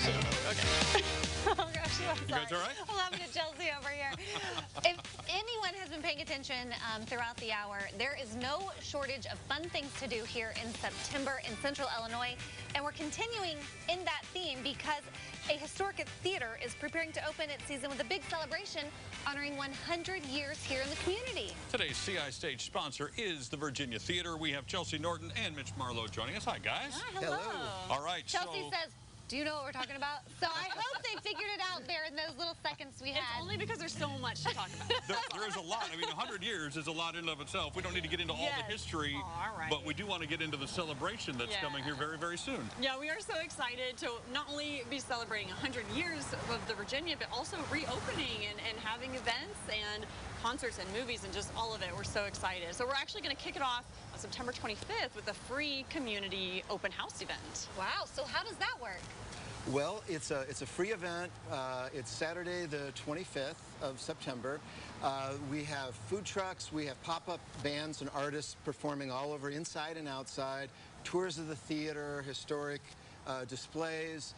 Okay. Oh gosh, You guys all right? I'm laughing at Chelsea over here. If anyone has been paying attention throughout the hour, there is no shortage of fun things to do here in September in Central Illinois. And we're continuing in that theme because a historic theater is preparing to open its season with a big celebration honoring 100 years here in the community. Today's CI Stage sponsor is the Virginia Theater. We have Chelsea Norton and Mitch Marlowe joining us. Hi, guys. Hi, hello. All right. Chelsea says, do you know what we're talking about? So I hope they figured it out there in those little seconds we had. It's only because there's so much to talk about. There is a lot. I mean, 100 years is a lot in and of itself. We don't need to get into all the history, all right. but we do want to get into the celebration that's coming here very, very soon. Yeah, we are so excited to not only be celebrating 100 years of the Virginia, but also reopening and having events and concerts and movies and just all of it. We're so excited. So we're actually going to kick it off on September 25th with a free community open house event. Wow, so how does that work? Well, it's a free event. It's Saturday the 25th of September. We have food trucks, we have pop-up bands and artists performing all over, inside and outside, tours of the theater, historic displays,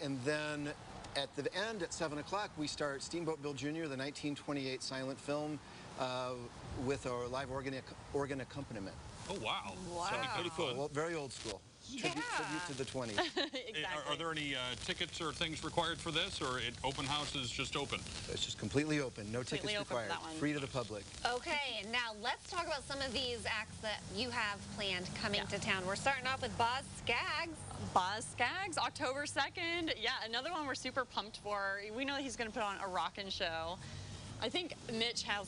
and then at the end at 7 o'clock we start Steamboat Bill Jr., the 1928 silent film with a live organ accompaniment. Oh, wow. Wow. Sounds pretty cool. Well, very old school. Tribute to the 20s. Exactly. Are there any tickets or things required for this, or open house is just open? It's just completely open, no tickets required, free to the public. Okay, now let's talk about some of these acts that you have planned coming to town. We're starting off with Boz Scaggs. Boz Scaggs, October 2nd. Yeah, another one we're super pumped for. We know he's going to put on a rockin' show. I think Mitch has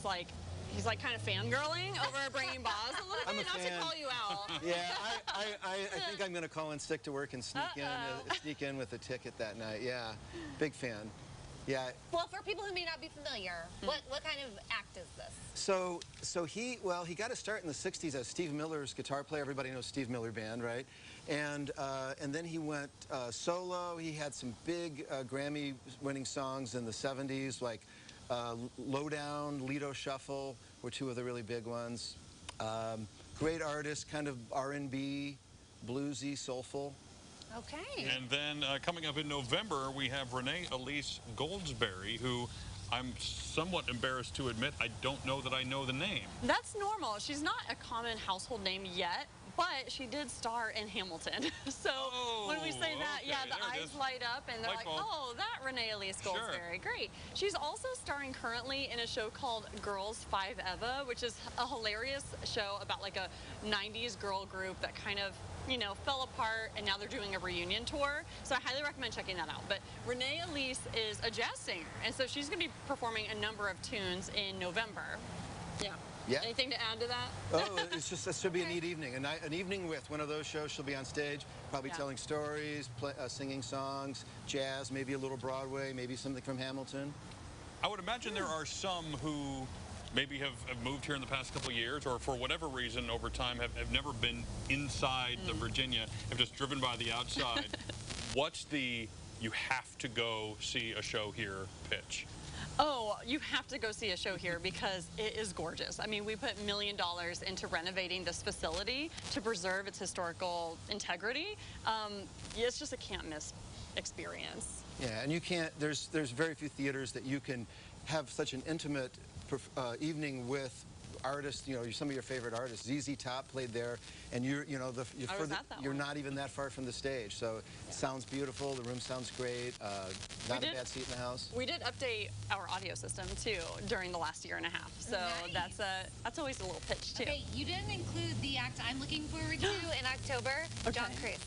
he's kind of fangirling over bringing Boz a little bit, not to call you out. Yeah, I think I'm going to call in sick to work and sneak in with a ticket that night. Yeah, big fan. Yeah. Well, for people who may not be familiar, what kind of act is this? So he got to start in the 60s as Steve Miller's guitar player. Everybody knows Steve Miller Band, right? And then he went solo. He had some big Grammy-winning songs in the 70s, like Lowdown, Lido Shuffle were two of the really big ones. Great artist, kind of R&B, bluesy, soulful. Okay. And then coming up in November, we have Renee Elise Goldsberry, who I'm somewhat embarrassed to admit I don't know that I know the name. That's normal. She's not a common household name yet, but she did star in Hamilton. So when we say that, yeah, the eyes light up and they're like, oh, that Renee Elise Goldsberry. Sure. Great. She's also starring currently in a show called Girls 5 Eva, which is a hilarious show about like a 90s girl group that kind of, fell apart, and now they're doing a reunion tour. So I highly recommend checking that out. But Renee Elise is a jazz singer, and so she's going to be performing a number of tunes in November. Yeah. Yeah. Anything to add to that? Oh, it's just, that should be a neat evening. An evening with one of those shows. She'll be on stage, probably telling stories, singing songs, jazz, maybe a little Broadway, maybe something from Hamilton. I would imagine there are some who maybe have moved here in the past couple of years, or for whatever reason over time have never been inside the Virginia, have just driven by the outside. What's the you have to go see a show here pitch? Oh, you have to go see a show here because it is gorgeous. I mean, we put $1 million into renovating this facility to preserve its historical integrity. It's just a can't-miss experience. Yeah, and you can't, there's very few theaters that you can have such an intimate evening with artists, some of your favorite artists. ZZ Top played there, and you're not even that far from the stage. So it sounds beautiful. The room sounds great. Not a bad seat in the house. We did update our audio system too during the last year and a half. So that's always a little pitch too. Okay, you didn't include the act I'm looking forward to in October. John Christ.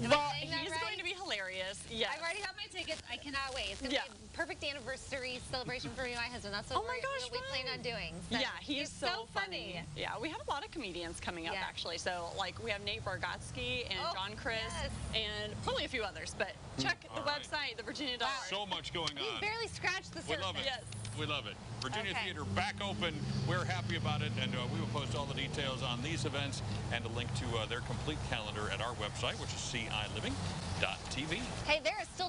Well, he's going to be hilarious. Yeah. I've already got my tickets. I cannot wait. It's going to be a perfect anniversary celebration for me and my husband. That's what we plan on doing. So yeah, he's so funny. Yeah, we have a lot of comedians coming up actually. So we have Nate Bargatze and John Christ and probably a few others. But check the website, the Virginia Dollar. So much going on. We barely scratched the surface. We love it. Yes. We love it. Virginia Theater back open. We're happy about it, and we will post all the details on these events and a link to their complete calendar at our website, which is CILiving.tv. Hey, there is still